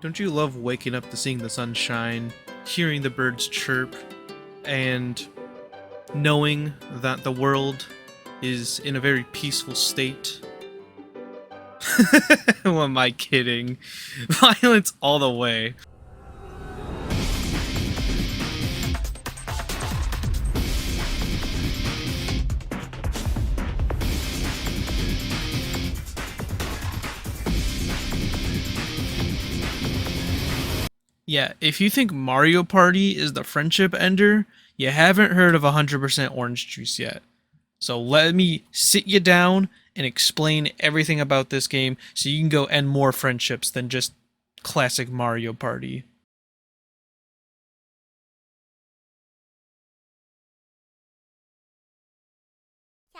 Don't you love waking up to seeing the sun shine, hearing the birds chirp, and knowing that the world is in a very peaceful state? Who am I kidding? Violence all the way. Yeah, if you think Mario Party is the friendship ender, you haven't heard of 100% orange juice yet. So let me sit you down and explain everything about this game so you can go end more friendships than just classic Mario Party. 100%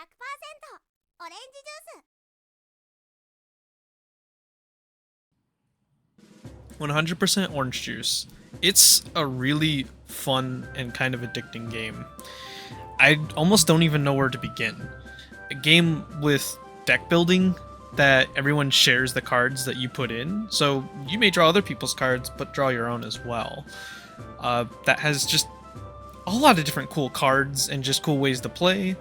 オレンジジュース 100% orange juice. It's a really fun and kind of addicting game. I almost don't even know where to begin. A game with deck building that everyone shares the cards that you put in, so you may draw other people's cards, but draw your own as well. That has just a lot of different cool cards and just cool ways to play.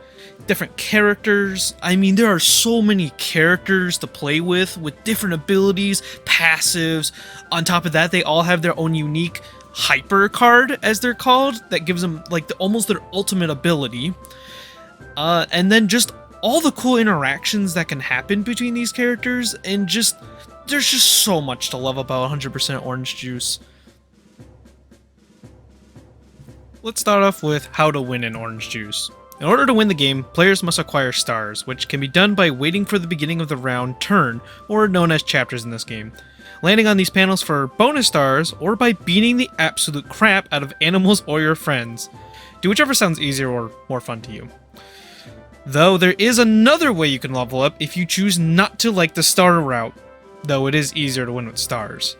Different characters. I mean, there are so many characters to play with different abilities, passives. On top of that, they all have their own unique hyper card, as they're called, that gives them like almost their ultimate ability. And then just all the cool interactions that can happen between these characters, and just there's just so much to love about 100% orange juice. Let's start off with how to win in orange juice. In order to win the game, players must acquire stars, which can be done by waiting for the beginning of the round turn, or known as chapters in this game, landing on these panels for bonus stars, or by beating the absolute crap out of animals or your friends. Do whichever sounds easier or more fun to you. Though there is another way you can level up if you choose not to like the star route, though it is easier to win with stars.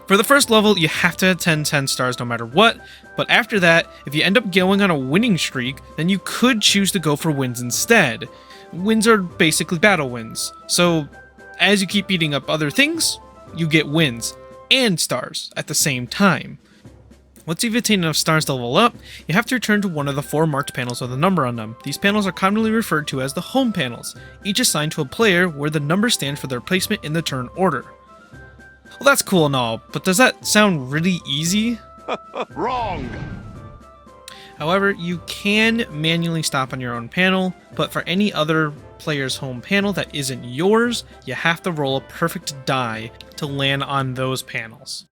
For the first level, you have to attend 10 stars no matter what, but after that, if you end up going on a winning streak, then you could choose to go for wins instead. Wins are basically battle wins, so as you keep beating up other things, you get wins and stars at the same time. Once you've attained enough stars to level up, you have to return to one of the 4 marked panels with a number on them. These panels are commonly referred to as the home panels, each assigned to a player where the number stands for their placement in the turn order. Well, that's cool and all, but does that sound really easy? Wrong! However, you can manually stop on your own panel, but for any other player's home panel that isn't yours, you have to roll a perfect die to land on those panels.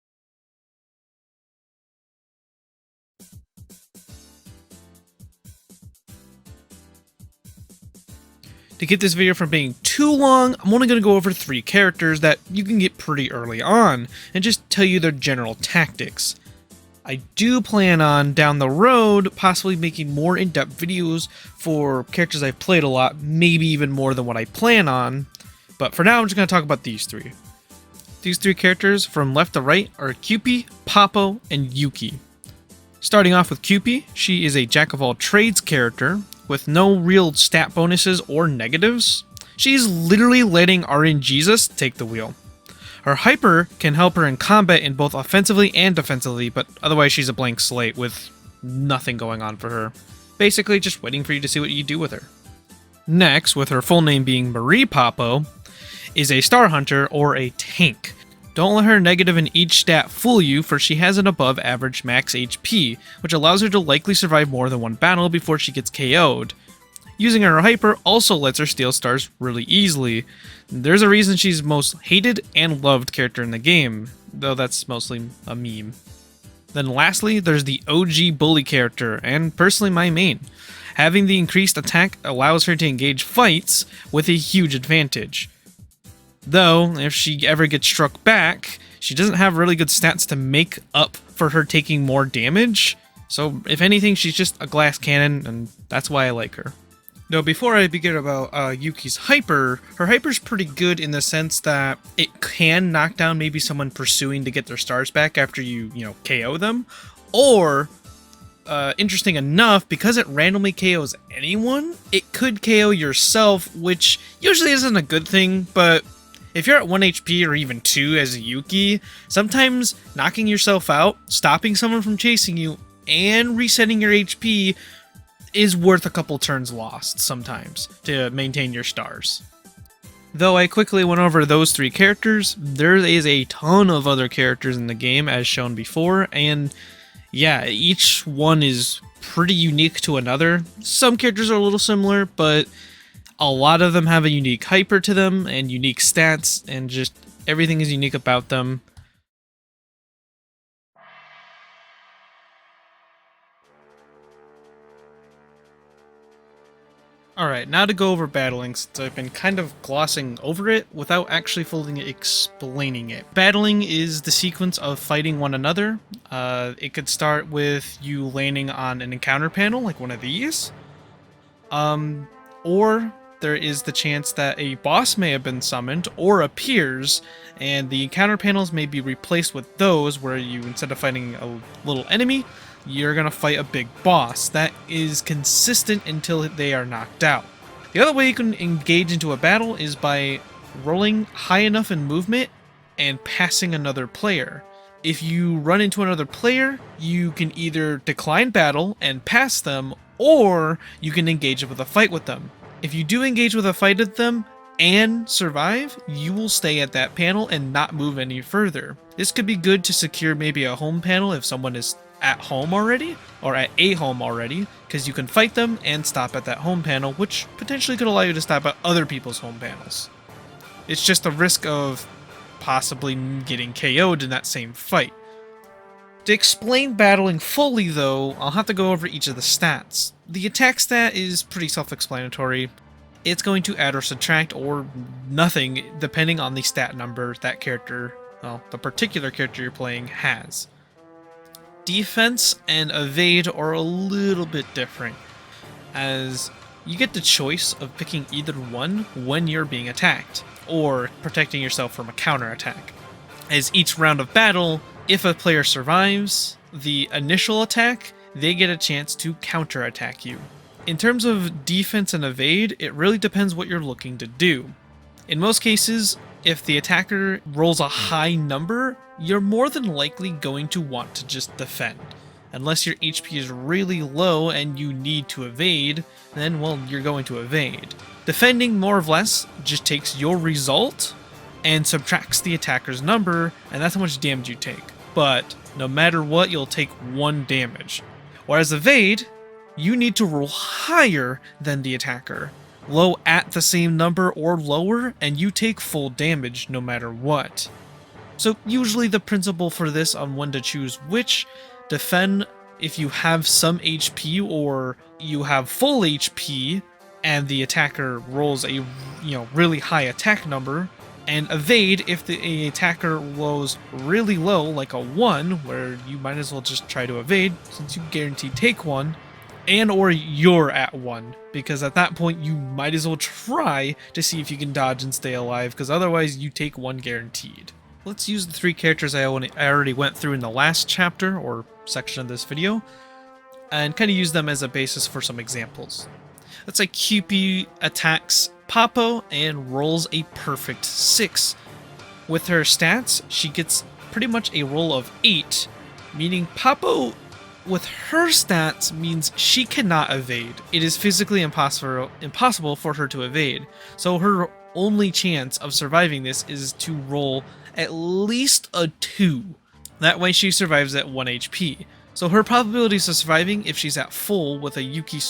To keep this video from being too long, I'm only going to go over 3 characters that you can get pretty early on, and just tell you their general tactics. I do plan on, down the road, possibly making more in-depth videos for characters I've played a lot, maybe even more than what I plan on, but for now I'm just going to talk about these 3. These 3 characters, from left to right, are Kewpie, Poppo, and Yuki. Starting off with Kewpie, she is a jack-of-all-trades character, with no real stat bonuses or negatives. She's literally letting RNGesus take the wheel. Her hyper can help her in combat in both offensively and defensively, but otherwise she's a blank slate with nothing going on for her. Basically just waiting for you to see what you do with her. Next, with her full name being Marie Poppo, is a Star Hunter or a tank. Don't let her negative in each stat fool you, for she has an above average max HP, which allows her to likely survive more than one battle before she gets KO'd. Using her hyper also lets her steal stars really easily. There's a reason she's most hated and loved character in the game, though that's mostly a meme. Then lastly, there's the OG bully character, and personally my main. Having the increased attack allows her to engage fights with a huge advantage. Though, if she ever gets struck back, she doesn't have really good stats to make up for her taking more damage, so if anything, she's just a glass cannon, and that's why I like her. Now, before I begin about Yuki's hyper, her hyper's pretty good in the sense that it can knock down maybe someone pursuing to get their stars back after you KO them, or, interesting enough, because it randomly KOs anyone, it could KO yourself, which usually isn't a good thing, but If you're at 1 HP or even 2 as a Yuki, sometimes knocking yourself out, stopping someone from chasing you, and resetting your HP is worth a couple turns lost sometimes to maintain your stars. Though I quickly went over those 3 characters, there is a ton of other characters in the game as shown before, and yeah, each one is pretty unique to another. Some characters are a little similar, but a lot of them have a unique hyper to them and unique stats, and just everything is unique about them. Alright, now to go over battling, since I've been kind of glossing over it without actually fully explaining it. Battling is the sequence of fighting one another. It could start with you landing on an encounter panel, like one of these. Or there is the chance that a boss may have been summoned or appears, and the encounter panels may be replaced with those where you, instead of fighting a little enemy, you're gonna fight a big boss that is consistent until they are knocked out. The other way you can engage into a battle is by rolling high enough in movement and passing another player. If you run into another player, you can either decline battle and pass them, or you can engage with a fight with them. If you do engage with a fight with them and survive, you will stay at that panel and not move any further. This could be good to secure maybe a home panel if someone is at home already, or at a home already, because you can fight them and stop at that home panel, which potentially could allow you to stop at other people's home panels. It's just a risk of possibly getting KO'd in that same fight. To explain battling fully though, I'll have to go over each of the stats. The attack stat is pretty self-explanatory. It's going to add or subtract or nothing depending on the stat number that character, well, the particular character you're playing has. Defense and evade are a little bit different, as you get the choice of picking either one when you're being attacked, or protecting yourself from a counterattack. As each round of battle, if a player survives the initial attack, they get a chance to counterattack you. In terms of defense and evade, it really depends what you're looking to do. In most cases, if the attacker rolls a high number, you're more than likely going to want to just defend. Unless your HP is really low and you need to evade, then well, you're going to evade. Defending more or less just takes your result and subtracts the attacker's number, and that's how much damage you take. But no matter what, you'll take 1 damage. Whereas evade, you need to roll higher than the attacker. Low at the same number or lower, and you take full damage no matter what. So usually the principle for this on when to choose which: defend if you have some HP or you have full HP and the attacker rolls a really high attack number, and evade if the attacker rolls really low, like a 1, where you might as well just try to evade since you guarantee take 1, and or you're at 1, because at that point you might as well try to see if you can dodge and stay alive, because otherwise you take 1 guaranteed. Let's use the 3 characters I already went through in the last chapter or section of this video, and kind of use them as a basis for some examples. Let's say Cupid attacks Poppo and rolls a perfect 6. With her stats, she gets pretty much a roll of 8, meaning Poppo with her stats means she cannot evade. It is physically impossible for her to evade, so her only chance of surviving this is to roll at least a 2. That way she survives at 1 HP. So her probabilities of surviving if she's at full with a Yuki,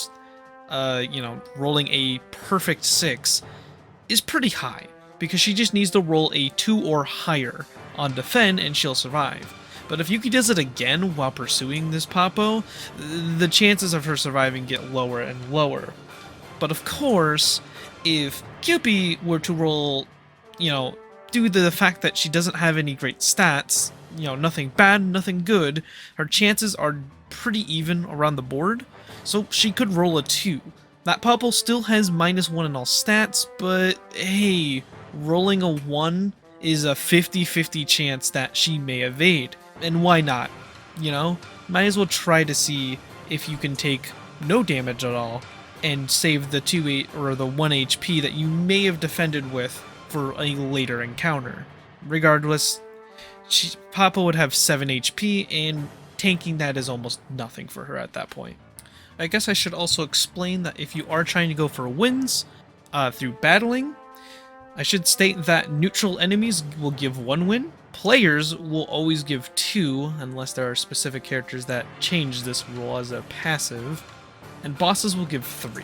rolling a perfect 6 is pretty high, because she just needs to roll a 2 or higher on defend and she'll survive. But if Yuki does it again while pursuing this Poppo, the chances of her surviving get lower and lower. But of course, if Cupid were to roll, due to the fact that she doesn't have any great stats, nothing bad, nothing good, her chances are pretty even around the board, so she could roll a 2. That Poppo still has -1 in all stats, but hey, rolling a 1 is a 50-50 chance that she may evade. And why not? Might as well try to see if you can take no damage at all and save the 2 or the 1 HP that you may have defended with for a later encounter. Regardless, Papa would have 7 HP, and tanking that is almost nothing for her at that point. I guess I should also explain that if you are trying to go for wins through battling, I should state that neutral enemies will give 1 win, players will always give 2 unless there are specific characters that change this rule as a passive, and bosses will give 3.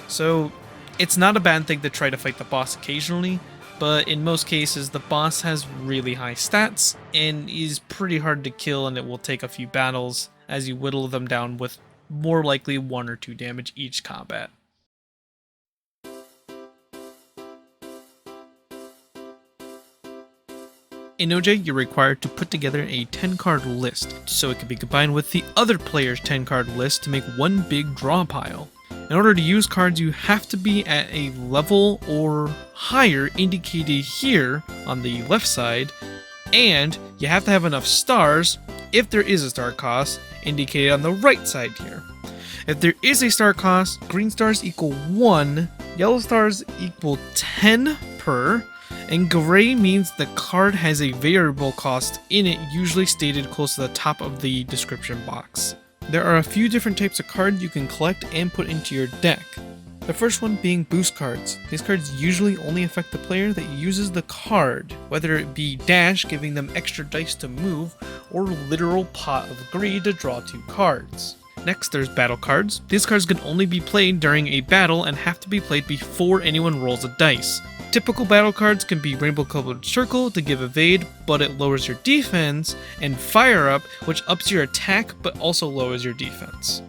So it's not a bad thing to try to fight the boss occasionally, but in most cases the boss has really high stats and is pretty hard to kill, and it will take a few battles as you whittle them down with more likely 1 or 2 damage each combat. In OJ, you're required to put together a 10-card list, so it can be combined with the other player's 10-card list to make one big draw pile. In order to use cards, you have to be at a level or higher indicated here on the left side, and you have to have enough stars, if there is a star cost, indicated on the right side here. If there is a star cost, green stars equal 1, yellow stars equal 10 per, and gray means the card has a variable cost in it, usually stated close to the top of the description box. There are a few different types of cards you can collect and put into your deck. The first one being boost cards. These cards usually only affect the player that uses the card, whether it be dash, giving them extra dice to move, or literal pot of greed to draw 2 cards. Next, there's battle cards. These cards can only be played during a battle and have to be played before anyone rolls a dice. Typical battle cards can be Rainbow Colored Circle to give evade, but it lowers your defense, and Fire Up, which ups your attack but also lowers your defense.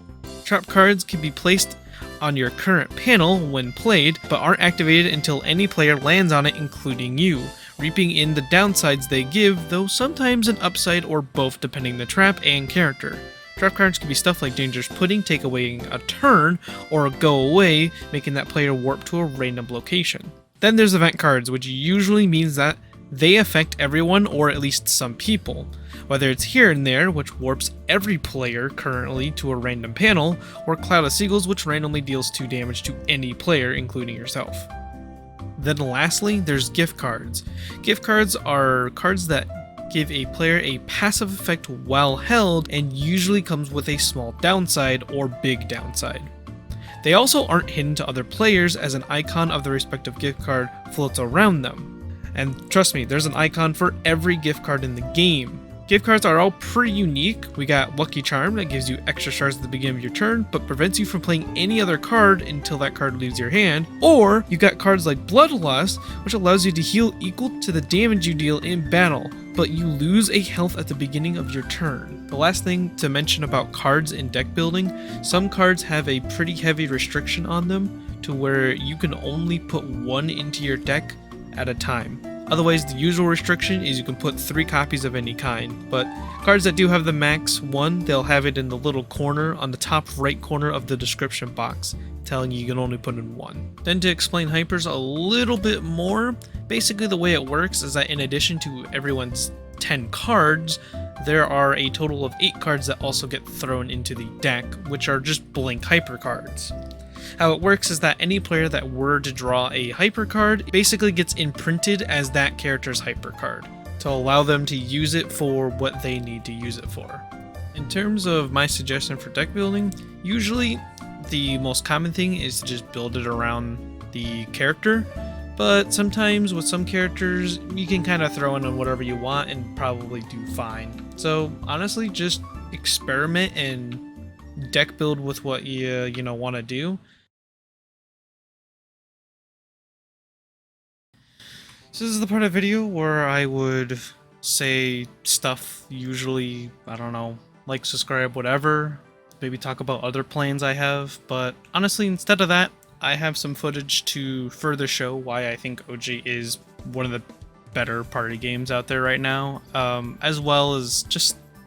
Trap cards can be placed on your current panel when played, but aren't activated until any player lands on it, including you, reaping in the downsides they give, though sometimes an upside or both depending the trap and character. Trap cards can be stuff like Dangerous Pudding, take away a turn, or go away, making that player warp to a random location. Then there's event cards, which usually means that they affect everyone or at least some people, whether it's Here and There, which warps every player currently to a random panel, or Cloud of Seagulls, which randomly deals 2 damage to any player, including yourself. Then lastly, there's gift cards. Gift cards are cards that give a player a passive effect while held, and usually comes with a small downside or big downside. They also aren't hidden to other players, as an icon of the respective gift card floats around them. And trust me, there's an icon for every gift card in the game. Gift cards are all pretty unique. We got Lucky Charm that gives you extra stars at the beginning of your turn, but prevents you from playing any other card until that card leaves your hand. Or you got cards like Bloodlust, which allows you to heal equal to the damage you deal in battle, but you lose a health at the beginning of your turn. The last thing to mention about cards in deck building, some cards have a pretty heavy restriction on them to where you can only put 1 into your deck at a time. Otherwise, the usual restriction is you can put 3 copies of any kind, but cards that do have the max 1, they'll have it in the little corner on the top right corner of the description box, telling you can only put in 1. Then to explain hypers a little bit more, basically the way it works is that in addition to everyone's 10 cards, there are a total of 8 cards that also get thrown into the deck, which are just blank hyper cards. How it works is that any player that were to draw a hyper card basically gets imprinted as that character's hyper card to allow them to use it for what they need to use it for. In terms of my suggestion for deck building, usually the most common thing is to just build it around the character, but sometimes with some characters you can kind of throw in whatever you want and probably do fine. So honestly, just experiment and deck build with what you want to do. So this is the part of the video where I would say stuff, usually, I don't know, like, subscribe, whatever, maybe talk about other plans I have, but honestly, instead of that, I have some footage to further show why I think OJ is one of the better party games out there right now, as well as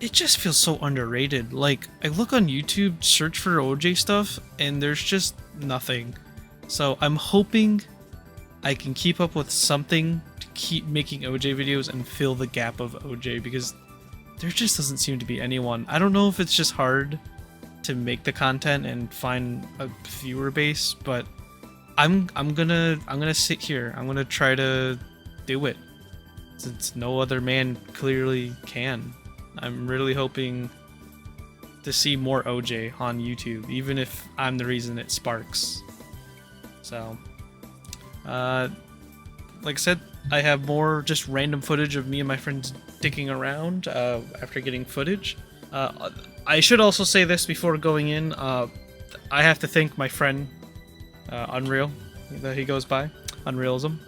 it just feels so underrated. Like, I look on YouTube, search for OJ stuff, and there's just nothing. So I'm hoping I can keep up with something to keep making OJ videos and fill the gap of OJ, because there just doesn't seem to be anyone. I don't know if it's just hard to make the content and find a viewer base, but I'm gonna sit here. I'm gonna try to do it, since no other man clearly can. I'm really hoping to see more OJ on YouTube, even if I'm the reason it sparks. So, like I said, I have more just random footage of me and my friends dicking around after getting footage. I should also say this before going in. I have to thank my friend Unreal, that he goes by, Unrealism,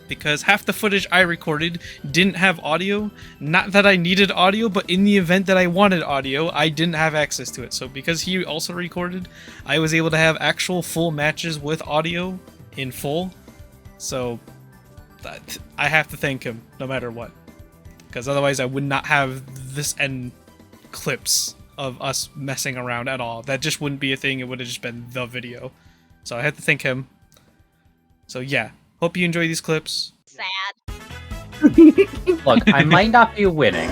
because half the footage I recorded didn't have audio. Not that I needed audio, but in the event that I wanted audio, I didn't have access to it. So because he also recorded, I was able to have actual full matches with audio in full. So I have to thank him no matter what, because otherwise I would not have this end clips of us messing around at all. That just wouldn't be a thing. It would have just been the video. So I had to thank him. So yeah, hope you enjoy these clips. Sad. Look, I might not be winning,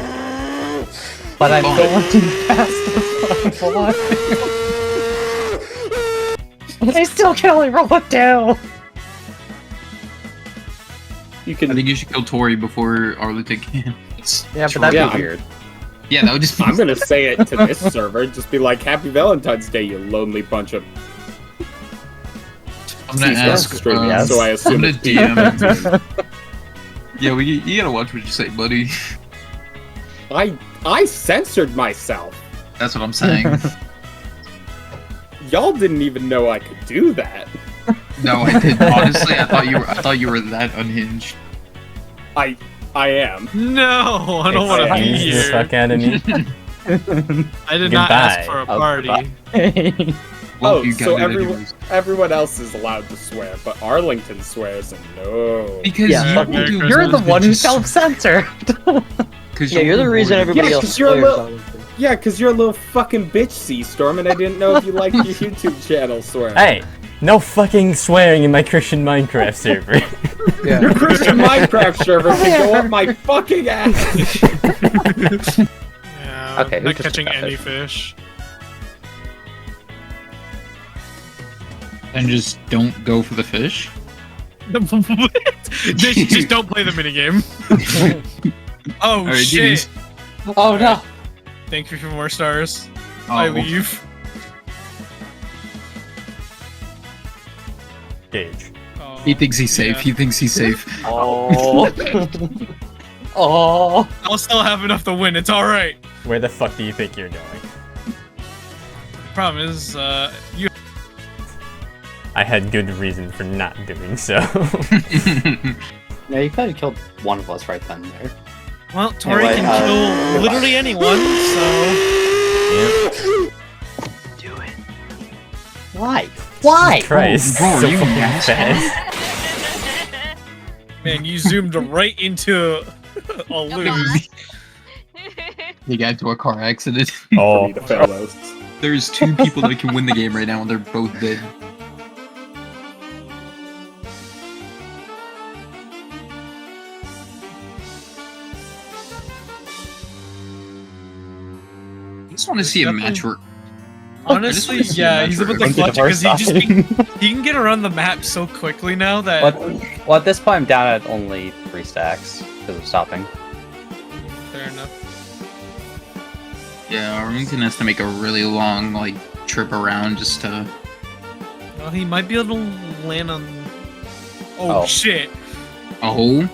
but I'm going past the front line. I still can only roll it down. You can. I think you should kill Tori before Arlington can. Yeah, but that'd Yeah, be weird. Yeah, that would just be. I'm gonna say it to this server. Just be like, "Happy Valentine's Day, you lonely bunch of." I'm gonna He's ask. streaming, yes. so I I'm assume gonna it's DM. Yeah, you gotta watch what you say, buddy. I censored myself. That's what I'm saying. Y'all didn't even know I could do that. No, I did. Honestly, I thought you were that unhinged. I am. No, I don't want to be Excuse the here. fuck out of me. I did not ask Goodbye. for a party. Well, Oh, you so got it everyone anyways. everyone else is allowed to swear, but Arlington swears and no. Because Yeah, you Merry do. Christmas. You're the one who just- self-censored. 'cause Yeah, you're the reason everybody Yeah, else 'cause you're a swears. little- Yeah, cause you're a little fucking bitch, Seastorm, and I didn't know if you liked your YouTube channel swearing. Hey, no fucking swearing in my Christian Minecraft server. Your Christian Minecraft server can go up my fucking ass. Yeah, Okay, who not just catching got any it? fish. And just don't go for the fish. What? just don't play the minigame. Oh Alright, shit! Oh no! Thank you for more stars. Oh, I leave. Gage. Oh, He thinks he's safe. yeah. He thinks he's safe. Oh! Oh! I'll still have enough to win. It's all right. Where the fuck do you think you're going? Problem is, you. I had good reason for not doing so. Yeah, you could have killed one of us right then and there. Well, Tori Anyway, can kill literally anyone. So Why? Why? Christ, bro, so you fucking asshole. fast. man, you zoomed right into a lose. He got into a car accident. For Oh, me to fail those. There's two people that can win the game right now, and they're both dead. I just want to see a match where Honestly, I just wanna see yeah, a he's match a bit where- the clutch because he can get around the map so quickly now that. Well, at this point, I'm down at only 3 stacks because of stopping. Fair enough. Yeah, Arlington has to make a really long like trip around just to. Well, he might be able to land on. Oh, Oh. shit! Oh,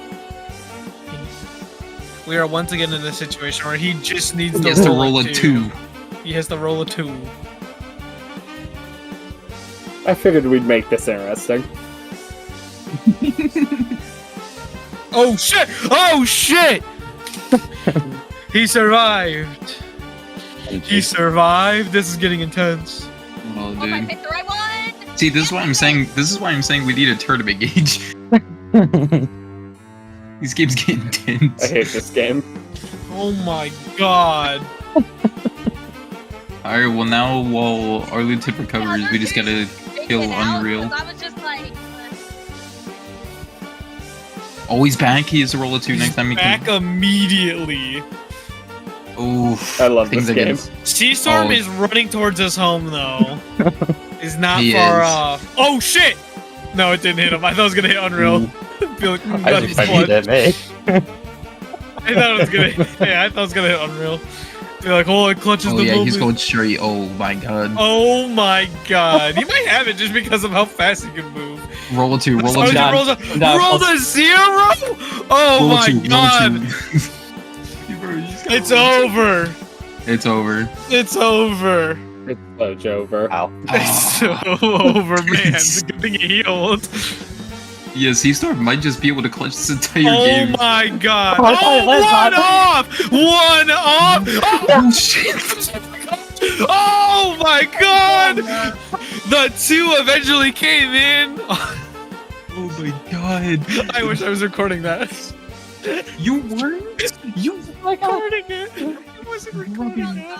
We are once again in a situation where he just needs he to has to roll roll a a two. 2. He has to roll a 2. I figured we'd make this interesting. Oh shit! Oh shit! He survived. He survived. This is getting intense. Oh, Oh, I dude. picked the right one! See, this is why I'm saying. This is why I'm saying we need a tournament gauge. These games get I intense. hate this game. Oh my god. All right. Well, now while Arlington recovers, we just gotta kill Unreal. I was just like, Always back. He has to roll a 2 next time he Back can. immediately. Oof. I love things this are game. getting- Seastorm Oh. is running towards his home though. Is not He far is. off. Oh shit! No, it didn't hit him. I thought it was gonna hit Unreal. Be like, I that's was expecting clutch. it to me. I thought it was gonna. Yeah, I thought it was gonna hit Unreal. Be like, oh, it clutches Oh the yeah, moment. he's going straight. Oh my god. Oh my god. He might have it just because of how fast he can move. Roll a 2, roll Oh, a he 2. down. rolls a, Down. rolled a 0? Oh Roll a my 2, roll a god. 2. Bro, you just gotta It's roll a 2. over. It's over. It's over. It's Sludge over. Ow. It's so over, man. It's a good thing he healed. Yeah, C-Storm might just be able to clutch this entire Oh game. my god. Oh, Oh, let's one not- off! One off! Oh, Oh shit! oh my god! The 2 eventually came in. Oh my god! I wish I was recording that. You weren't? You Recording it. I wasn't recording it.